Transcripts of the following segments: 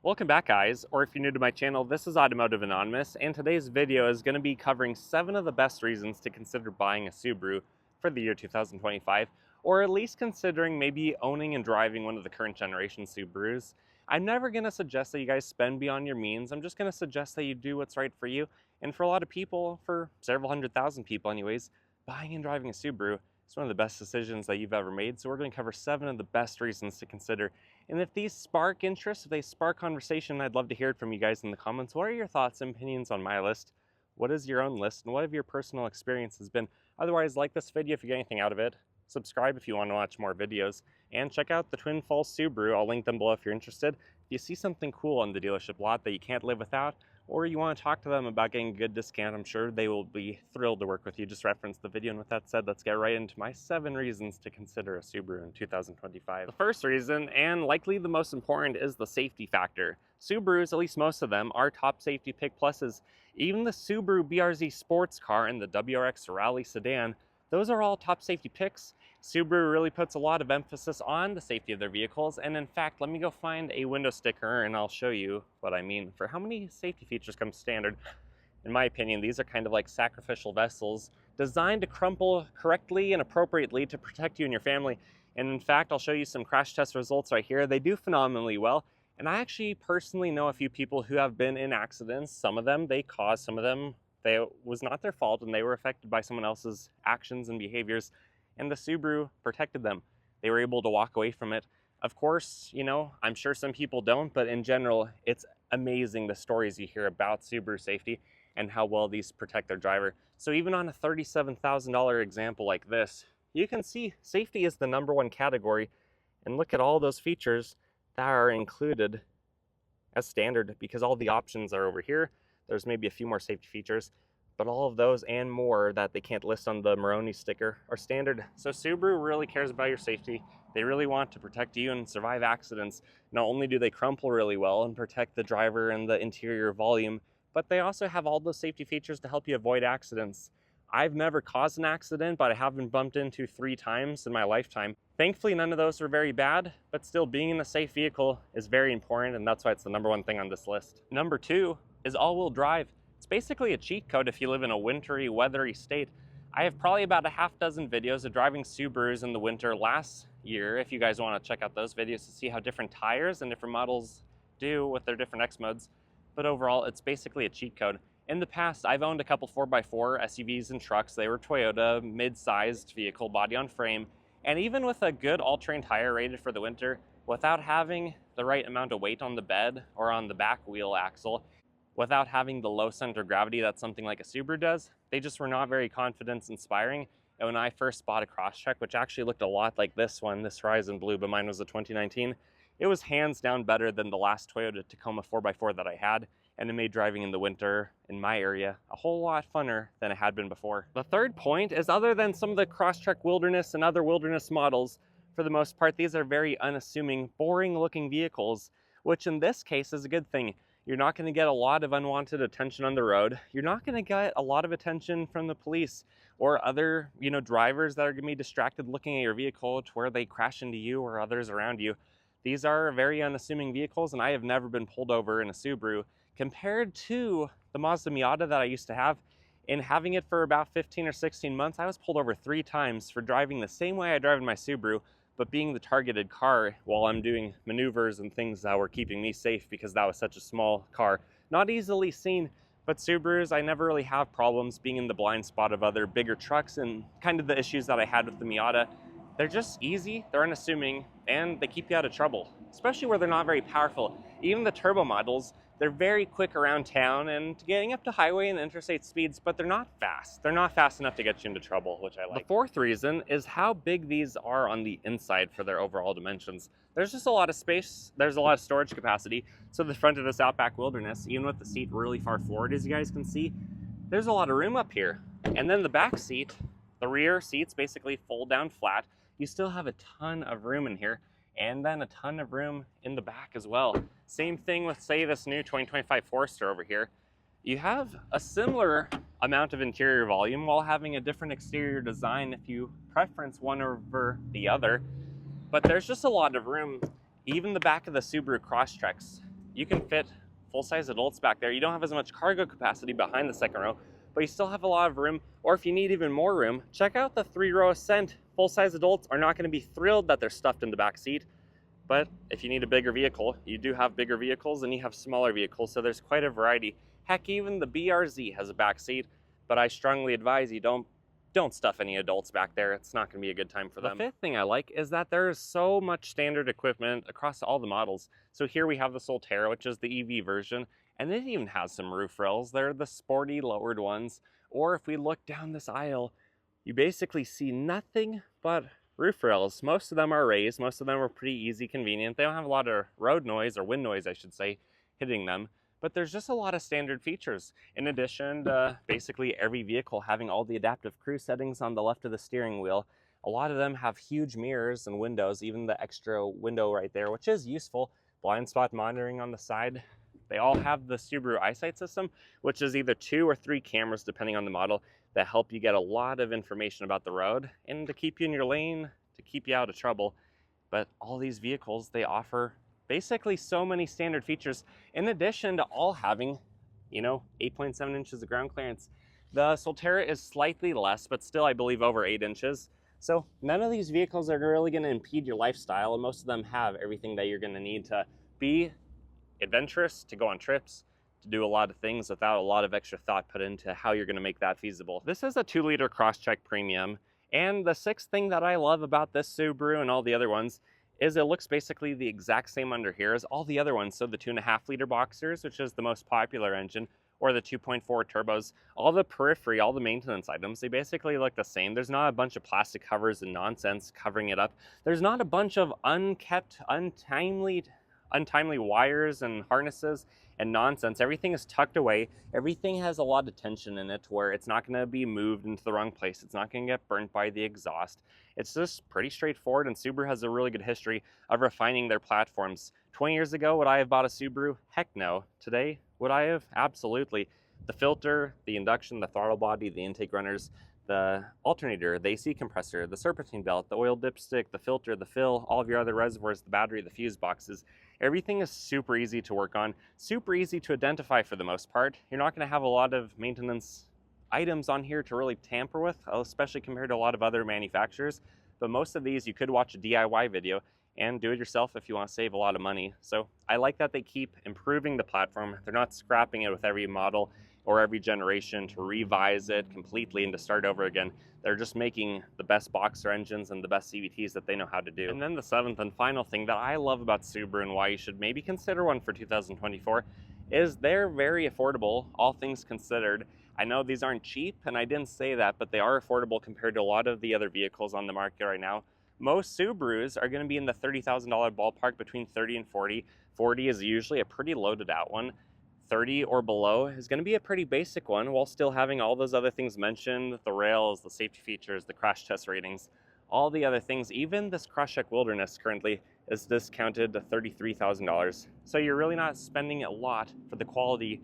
Welcome back, guys, or if you're new to my channel, this is Automotive Anonymous, and today's video is going to be covering 7 of the best reasons to consider buying a Subaru for the year 2025, or at least considering maybe owning and driving one of the current generation Subarus. I'm never going to suggest that you guys spend beyond your means. I'm just going to suggest that you do what's right for you, and for a lot of people, for several 100,000 people anyways, buying and driving a Subaru is one of the best decisions that you've ever made. So we're going to cover 7 of the best reasons to consider. And if these spark interest, if they spark conversation, I'd love to hear it from you guys in the comments. What are your thoughts and opinions on my list? What is your own list? And what have your personal experiences been? Otherwise, like this video if you get anything out of it. Subscribe if you want to watch more videos. And check out the Twin Falls Subaru. I'll link them below if you're interested. If you see something cool on the dealership lot that you can't live without, or you want to talk to them about getting a good discount, I'm sure they will be thrilled to work with you. Just reference the video. And with that said, let's get right into my 7 reasons to consider a Subaru in 2025. The first reason, and likely the most important, is the safety factor. Subarus, at least most of them, are top safety pick pluses. Even the Subaru BRZ sports car and the WRX Rally sedan, those are all top safety picks. Subaru really puts a lot of emphasis on the safety of their vehicles, and in fact, let me go find a window sticker and I'll show you what I mean. For how many safety features come standard? In my opinion, these are kind of like sacrificial vessels designed to crumple correctly and appropriately to protect you and your family. And in fact, I'll show you some crash test results right here. They do phenomenally well. And I actually personally know a few people who have been in accidents. Some of them they caused, some of them it was not their fault and they were affected by someone else's actions and behaviors. And the Subaru protected them. They were able to walk away from it. Of course, you know, I'm sure some people don't, but in general, it's amazing the stories you hear about Subaru safety and how well these protect their driver. So even on a $37,000 example like this, you can see safety is the #1 category. And look at all those features that are included as standard, because all the options are over here. There's maybe a few more safety features, but all of those and more that they can't list on the Moroni sticker are standard. So Subaru really cares about your safety. They really want to protect you and survive accidents. Not only do they crumple really well and protect the driver and the interior volume, but they also have all those safety features to help you avoid accidents. I've never caused an accident, but I have been bumped into 3 times in my lifetime. Thankfully, none of those were very bad, but still being in a safe vehicle is very important, and that's why it's the #1 thing on this list. Number 2 is all-wheel drive. It's basically a cheat code if you live in a wintry, weathery state. I have probably about a half dozen videos of driving Subarus in the winter last year, if you guys want to check out those videos to see how different tires and different models do with their different X modes. But overall, it's basically a cheat code. In the past, I've owned a couple 4x4 SUVs and trucks. They were Toyota, mid-sized vehicle, body on frame. And even with a good all-terrain tire rated for the winter, without having the right amount of weight on the bed or on the back wheel axle, without having the low center of gravity that something like a Subaru does, they just were not very confidence inspiring. And when I first bought a Crosstrek, which actually looked a lot like this one, this Horizon Blue, but mine was a 2019, it was hands down better than the last Toyota Tacoma 4x4 that I had, and it made driving in the winter in my area a whole lot funner than it had been before. The third point is, other than some of the Crosstrek Wilderness and other Wilderness models, for the most part, these are very unassuming, boring looking vehicles, which in this case is a good thing. You're not going to get a lot of unwanted attention on the road. You're not going to get a lot of attention from the police or other, drivers that are going to be distracted looking at your vehicle to where they crash into you or others around you. These are very unassuming vehicles, and I have never been pulled over in a Subaru compared to the Mazda Miata that I used to have. In having it for about 15 or 16 months, I was pulled over 3 times for driving the same way I drive in my Subaru, but being the targeted car while I'm doing maneuvers and things that were keeping me safe because that was such a small car. Not easily seen, but Subarus, I never really have problems being in the blind spot of other bigger trucks, and kind of the issues that I had with the Miata. They're just easy, they're unassuming, and they keep you out of trouble, especially where they're not very powerful. Even the turbo models, they're very quick around town and getting up to highway and interstate speeds, but they're not fast. They're not fast enough to get you into trouble, which I like. The fourth reason is how big these are on the inside for their overall dimensions. There's just a lot of space, there's a lot of storage capacity. So the front of this Outback Wilderness, even with the seat really far forward, as you guys can see, there's a lot of room up here. And then the back seat, the rear seats basically fold down flat. You still have a ton of room in here, and then a ton of room in the back as well. Same thing with, say, this new 2025 Forester over here. You have a similar amount of interior volume while having a different exterior design if you preference one over the other, but there's just a lot of room. Even the back of the Subaru Crosstreks, you can fit full-size adults back there. You don't have as much cargo capacity behind the second row, but you still have a lot of room. Or if you need even more room, check out the 3-row Ascent. Full-size adults are not going to be thrilled that they're stuffed in the back seat, but if you need a bigger vehicle, you do have bigger vehicles and you have smaller vehicles, so there's quite a variety. Heck, even the BRZ has a back seat, but I strongly advise you don't stuff any adults back there. It's not going to be a good time for them. The fifth thing I like is that there's so much standard equipment across all the models. So here we have the Solterra, which is the EV version, and it even has some roof rails. They're the sporty lowered ones. Or if we look down this aisle, you basically see nothing but roof rails. Most of them are raised. Most of them are pretty easy, convenient. They don't have a lot of road noise, or wind noise, I should say, hitting them. But there's just a lot of standard features. In addition to basically every vehicle having all the adaptive cruise settings on the left of the steering wheel, a lot of them have huge mirrors and windows, even the extra window right there, which is useful. Blind spot monitoring on the side. They all have the Subaru eyesight system, which is either 2 or 3 cameras depending on the model, that help you get a lot of information about the road and to keep you in your lane, to keep you out of trouble. But all these vehicles, they offer basically so many standard features, in addition to all having, 8.7 inches of ground clearance. The Solterra is slightly less, but still I believe over 8 inches. So none of these vehicles are really going to impede your lifestyle, and most of them have everything that you're going to need to be adventurous, to go on trips, to do a lot of things without a lot of extra thought put into how you're going to make that feasible. This is a 2-liter Crosstrek Premium, and the sixth thing that I love about this Subaru and all the other ones is it looks basically the exact same under here as all the other ones. So the 2.5-liter Boxers, which is the most popular engine, or the 2.4 turbos, all the periphery, all the maintenance items, they basically look the same. There's not a bunch of plastic covers and nonsense covering it up. There's not a bunch of unkept, untimely wires and harnesses and nonsense. Everything is tucked away. Everything has a lot of tension in it where it's not going to be moved into the wrong place. It's not going to get burnt by the exhaust. It's just pretty straightforward, and Subaru has a really good history of refining their platforms. 20 years ago, would I have bought a Subaru? Heck no. Today, would I have? Absolutely. The filter, the induction, the throttle body, the intake runners, the alternator, the AC compressor, the serpentine belt, the oil dipstick, the filter, the fill, all of your other reservoirs, the battery, the fuse boxes. Everything is super easy to work on, super easy to identify for the most part. You're not going to have a lot of maintenance items on here to really tamper with, especially compared to a lot of other manufacturers. But most of these you could watch a DIY video and do it yourself if you want to save a lot of money. So I like that they keep improving the platform. They're not scrapping it with every model or every generation to revise it completely and to start over again. They're just making the best Boxer engines and the best CVTs that they know how to do. And then the seventh and final thing that I love about Subaru and why you should maybe consider one for 2024 is they're very affordable, all things considered. I know these aren't cheap, and I didn't say that, but they are affordable compared to a lot of the other vehicles on the market right now. Most Subarus are going to be in the $30,000 ballpark, between 30 and 40. 40 is usually a pretty loaded out one. 30 or below is going to be a pretty basic one, while still having all those other things mentioned, the rails, the safety features, the crash test ratings, all the other things. Even this Crosstrek Wilderness currently is discounted to $33,000. So you're really not spending a lot for the quality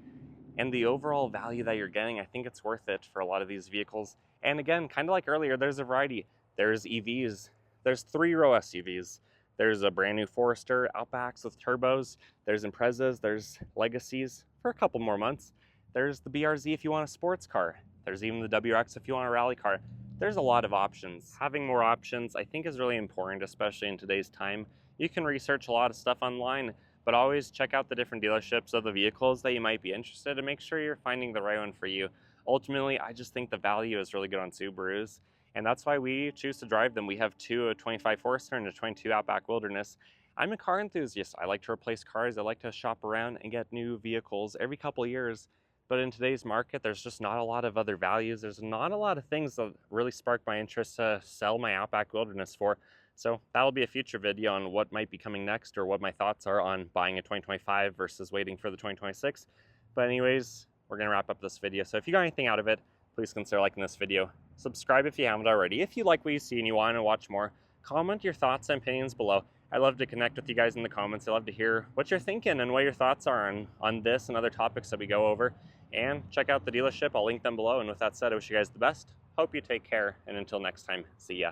and the overall value that you're getting. I think it's worth it for a lot of these vehicles. And again, kind of like earlier, there's a variety. There's EVs, there's 3-row SUVs, there's a brand new Forester Outbacks with turbos, there's Imprezas, there's Legacies for a couple more months. There's the BRZ if you want a sports car. There's even the WRX if you want a rally car. There's a lot of options. Having more options, I think, is really important, especially in today's time. You can research a lot of stuff online, but always check out the different dealerships of the vehicles that you might be interested in. Make sure you're finding the right one for you. Ultimately, I just think the value is really good on Subarus, and that's why we choose to drive them. We have two, a 25 Forester and a 22 Outback Wilderness. I'm a car enthusiast. I like to replace cars. I like to shop around and get new vehicles every couple of years. But in today's market, there's just not a lot of other values. There's not a lot of things that really spark my interest to sell my Outback Wilderness for. So that'll be a future video on what might be coming next, or what my thoughts are on buying a 2025 versus waiting for the 2026. But anyways, we're going to wrap up this video. So if you got anything out of it, please consider liking this video. Subscribe if you haven't already. If you like what you see and you want to watch more, comment your thoughts and opinions below. I love to connect with you guys in the comments. I love to hear what you're thinking and what your thoughts are on this and other topics that we go over. And check out the dealership. I'll link them below. And with that said, I wish you guys the best. Hope you take care. And until next time, see ya.